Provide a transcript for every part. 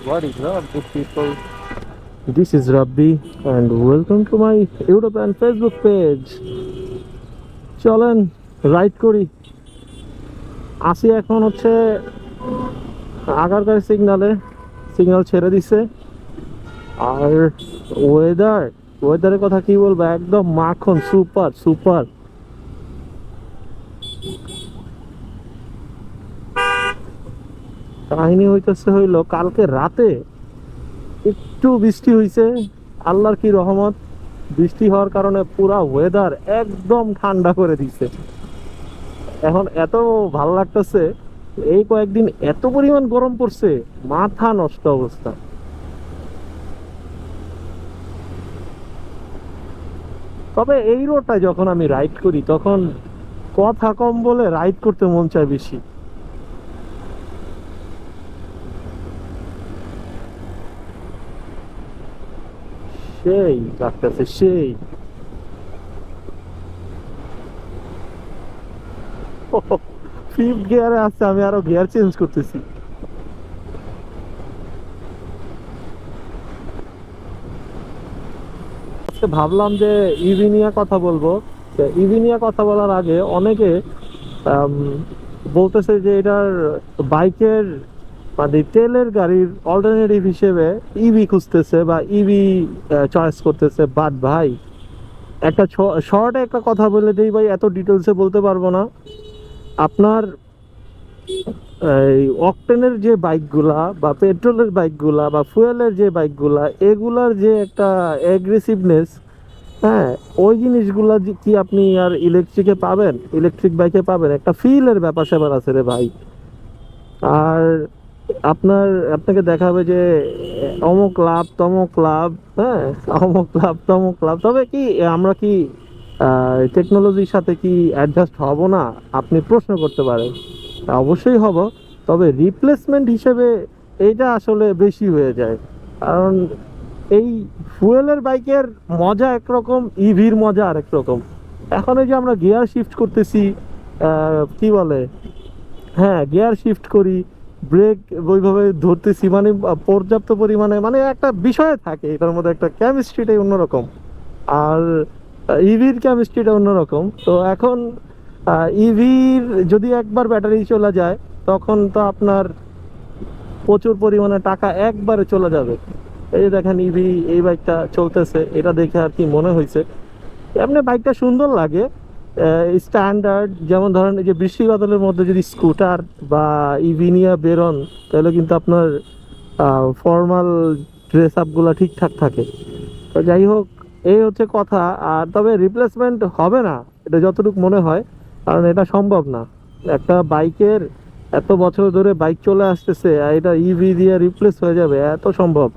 What is up, good people? This is Rabbi, and welcome to my YouTube and Facebook page. চলেন ride করি। আসি এখন হচ্ছে Agargaon signal ছেড়ে দিছে। আর ওয়েদারের কথা কি বলবো, একদম মাখন, সুপার সুপার। কাহিনী হইলো কালকে রাতে একটু বৃষ্টি হইছে, আল্লাহর কি রহমত। বৃষ্টি হওয়ার কারণে পুরা ওয়েদার একদম ঠান্ডা করে দিছে। এখন এত ভালো লাগতেছে, এই কয়েকদিন এত পরিমাণ গরম পড়ছে, মাথা নষ্ট অবস্থা। তবে এই রোডটা যখন আমি রাইড করি তখন কথা কম বলে রাইড করতে মন চায় বেশি। সেই লাগতেছে সেই। ফিফথ গিয়ারে আছে, আমি আরো গিয়ার চেঞ্জ করতেছি। আজকে ভাবলাম যে ইভি নিয়ে কথা বলবো। ইভি নিয়ে কথা বলার আগে অনেকে আম, বলতেছে যে এটার বাইকের মানে তেলের গাড়ির অল্টারনেটিভ হিসেবে ইভি খুঁজতেছে বা ইভি চয়েস করতেছে। বাট ভাই, একটা শর্টে একটা কথা বলে দিই ভাই, এত ডিটেলসে বলতে পারবো না। আপনার এই অকটেনের যে বাইকগুলা বা পেট্রোলের বাইকগুলা বা ফুয়েলের যে বাইকগুলা, এগুলার যে একটা অ্যাগ্রেসিভনেস, হ্যাঁ, ওই জিনিসগুলা কি আপনি আর ইলেকট্রিক বাইকে পাবেন? একটা ফিলের ব্যাপার স্যাপার আছে রে ভাই। আর আপনাকে দেখাবে যে অমুক লাভ তমুক লাভ, হ্যাঁ, অমুক লাভ তমুক লাভ। তবে কি আমরা কি টেকনোলজির সাথে কি অ্যাডজাস্ট হব না, আপনি প্রশ্ন করতে পারেন। অবশ্যই হব, তবে রিপ্লেসমেন্ট হিসেবে এইটা আসলে বেশি হয়ে যায়। কারণ এই ফুয়েলের বাইকের মজা একরকম, ইভির মজা আরেক রকম। এখন এই যে আমরা গিয়ার শিফট করতেছি, কি বলে, হ্যাঁ, গিয়ার শিফট করি, ব্রেক ওইভাবে ধরতেছি, মানে পর্যাপ্ত পরিমাণে, মানে একটা বিষয় থাকে এটার মধ্যে, একটা কেমিস্ট্রিটাই অন্যরকম। আর ইভির কেমিস্ট্রিটা অন্যরকম। তো এখন ইভির যদি একবার ব্যাটারি চলে যায়, তখন তো আপনার প্রচুর পরিমাণে টাকা একবারে চলে যাবে। এই যে দেখেন ইভি, এই বাইকটা চলতেছে, এটা দেখে আর কি মনে হয়েছে এমনি বাইকটা সুন্দর লাগে, স্ট্যান্ডার্ড। যেমন ধরেন এই যে বৃষ্টি বাদলের মধ্যে যদি স্কুটার বা ইভি নিয়ে বেরোন, তাহলে কিন্তু আপনার ফর্মাল ড্রেস আপগুলো ঠিকঠাক থাকে। তো যাই হোক, এই হচ্ছে কথা। আর তবে রিপ্লেসমেন্ট হবে না এটা যতটুকু মনে হয়, কারণ এটা সম্ভব না। একটা বাইকের এত বছর ধরে বাইক চলে আসতেছে, আর এটা ইভি দিয়ে রিপ্লেস হয়ে যাবে এত সম্ভব?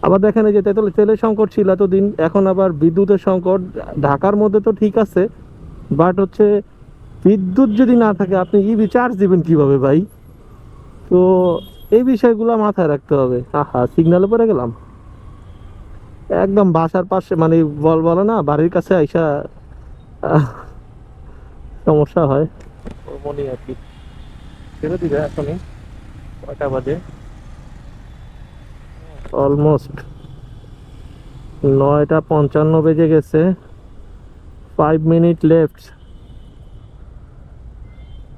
আবার দেখেন এই যে তেলের সংকট ছিল এতদিন, এখন আবার বিদ্যুতের সংকট। ঢাকার মধ্যে তো ঠিক আছে, বাট হচ্ছে বিদ্যুৎ যদি না থাকে আপনি ইভি চার্জ দিবেন কিভাবে ভাই? তো এই বিষয়গুলো মাথায় রাখতে হবে। আহা, সিগন্যালে পড়ে গেলাম একদম বাসার পাশে, মানে বলে না বাড়ির কাছে আইসা আহ, সমস্যা হয়। ওর মনে আর কি ছেড়ে দিবে এখনই। কয়টা বাজে? অলমোস্ট 9:55 বেজে গেছে। 5 মিনিট লেফট।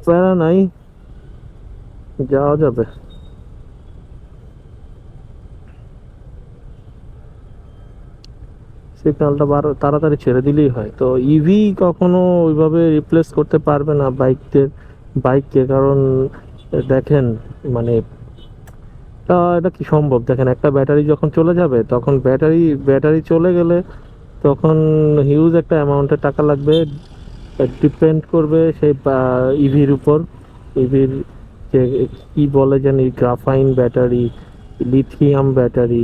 প্যারা নাই, যাওয়া যাবে। সিগন্যালটা তাড়াতাড়ি ছেড়ে দিলেই হয়। তো ইভি কখনো ওইভাবে রিপ্লেস করতে পারবে না বাইককে, কারণ দেখেন, মানে এটা কি সম্ভব? দেখেন, একটা ব্যাটারি যখন চলে যাবে, তখন ব্যাটারি চলে গেলে তখন হিউজ একটা অ্যামাউন্টের টাকা লাগবে। ডিপেন্ড করবে সেই ইভির উপর। ইভির যে কি বলে জানি, গ্রাফাইন ব্যাটারি, লিথিয়াম ব্যাটারি,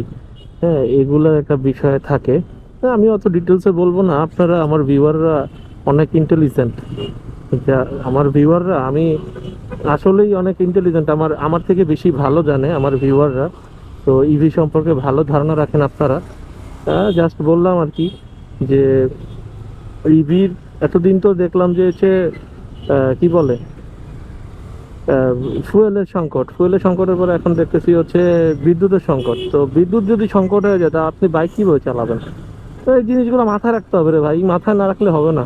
হ্যাঁ, এগুলোর একটা বিষয় থাকে। হ্যাঁ, আমি অত ডিটেলসে বলবো না, আপনারা আমার ভিউয়াররা অনেক ইন্টেলিজেন্ট। আমার ভিউয়াররা, আমি আসলেই অনেক ইন্টেলিজেন্ট, আমার আমার থেকে বেশি ভালো জানে আমার ভিউয়াররা। তো ইভি সম্পর্কে ভালো ধারণা রাখেন আপনারা। জাস্ট বললাম আর কি, যে ইভির এতদিন তো দেখলাম যে হচ্ছে কি বলে, ফুয়েলের সংকটের পরে এখন দেখতেছি হচ্ছে বিদ্যুতের সংকট। তো বিদ্যুৎ যদি সংকট হয়ে যায় তা আপনি বাইক কিভাবে চালাবেন? তো এই জিনিসগুলো মাথায় রাখতে হবে রে ভাই, মাথায় না রাখলে হবে না।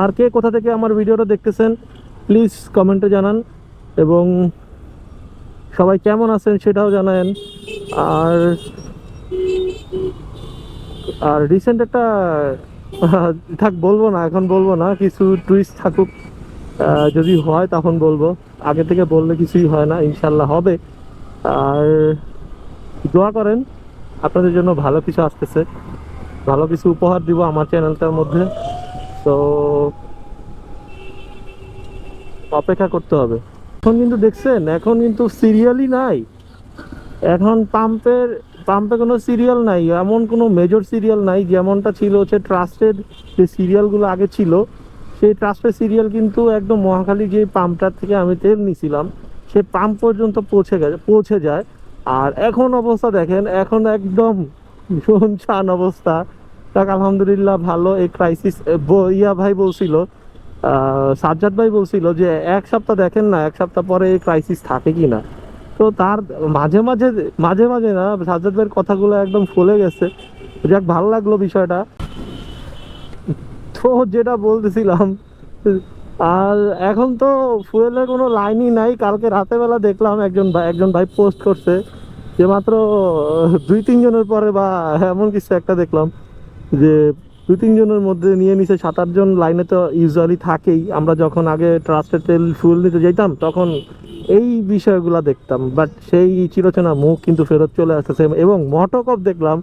আর কে কোথা থেকে আমার ভিডিওটা দেখতেছেন প্লিজ কমেন্টে জানান, এবং সবাই কেমন আছেন সেটাও জানান। আর আর রিসেন্ট একটা থাক, বলবো না, এখন বলবো না, কিছু টুইস্ট থাকুক, যদি হয় তখন বলবো। আগে থেকে বললে কিছুই হয় না, ইনশাল্লাহ হবে। আর দোয়া করেন, আপনাদের জন্য ভালো কিছু আসতেছে, ভালো কিছু উপহার দিব আমার চ্যানেলটার মধ্যে। তো অপেক্ষা করতে হবে। এখন কিন্তু দেখছেন, এখন কিন্তু সিরিয়ালই নাই। এখন পাম্পে কোনো সিরিয়াল নাই, এমন কোনো মেজর সিরিয়াল নাই যেমনটা ছিল হচ্ছে ট্রাস্টেড যে সিরিয়ালগুলো আগে ছিল। সেই ট্রাস্টেড সিরিয়াল কিন্তু একদম মহাখালী যে পাম্পটার থেকে আমি তেল নিছিলাম সে পাম্প পর্যন্ত পৌঁছে যায়। আর এখন অবস্থা দেখেন, এখন একদম শুনশান অবস্থা। তাক আলহামদুলিল্লাহ ভালো। এই ক্রাইসিস ইয়া ভাই বলছিল, সাজ্জাদ ভাই বলছিল যে এক সপ্তাহ দেখেন না, এক সপ্তাহ পরে এই ক্রাইসিস থাকে কি না। তো তার মাঝে মাঝে মাঝে মাঝে না, সাজ্জাদ ভাইয়ের কথাগুলো একদম ফলে গেছে। যাক, ভালো লাগলো বিষয়টা। তো যেটা বলতেছিলাম, আর এখন তো ফুয়েলের কোনো লাইনই নাই। কালকে রাতে বেলা দেখলাম একজন ভাই পোস্ট করছে যে মাত্র 2-3 জনের পরে বা এমন কিছু একটা দেখলাম যে 2-3 জনের মধ্যে নিয়ে নিছে 7-8 জন। লাইনে তো ইউজুয়ালি থাকেই, আমরা যখন আগে ট্রাস্টেড তেল ফুয়েল নিতে যেতাম তখন এই বিষয়গুলো দেখতাম। বাট সেই চিরচেনা মুখ কিন্তু ফেরত চলে আসতেছে। এবং মটোকপ দেখলাম,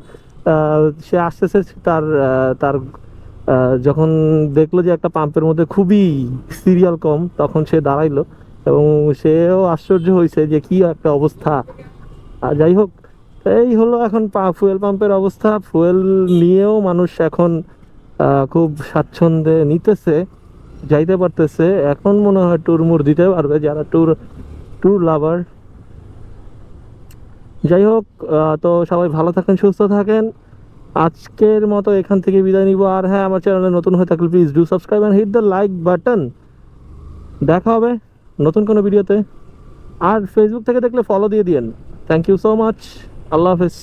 সে আসতেছে তার যখন দেখলো যে একটা পাম্পের মধ্যে খুবই সিরিয়াল কম, তখন সে দাঁড়াইলো এবং সেও আশ্চর্য হয়েছে যে কি একটা অবস্থা। আর যাই হোক, এই হলো এখন ফুয়েল পাম্পের অবস্থা। ফুয়েল নিয়েও মানুষ এখন খুব স্বাচ্ছন্দ্যে নিতেছে, যাইতে পারতেছে। এখন মনে হয় ট্যুর মুর দিতে পারবে যারা ট্যুর লাভার। যাই হোক, তো সবাই ভালো থাকেন, সুস্থ থাকেন। আজকের মতো এখান থেকে বিদায় নিব। আর হ্যাঁ, আমার চ্যানেলে নতুন হয়ে থাকলে please do subscribe and hit the like button. দেখা হবে নতুন কোনো ভিডিওতে। আর ফেসবুক থেকে দেখলে ফলো দিয়ে দিয়েন। Thank you so much. আল্লাহ হাফেজ।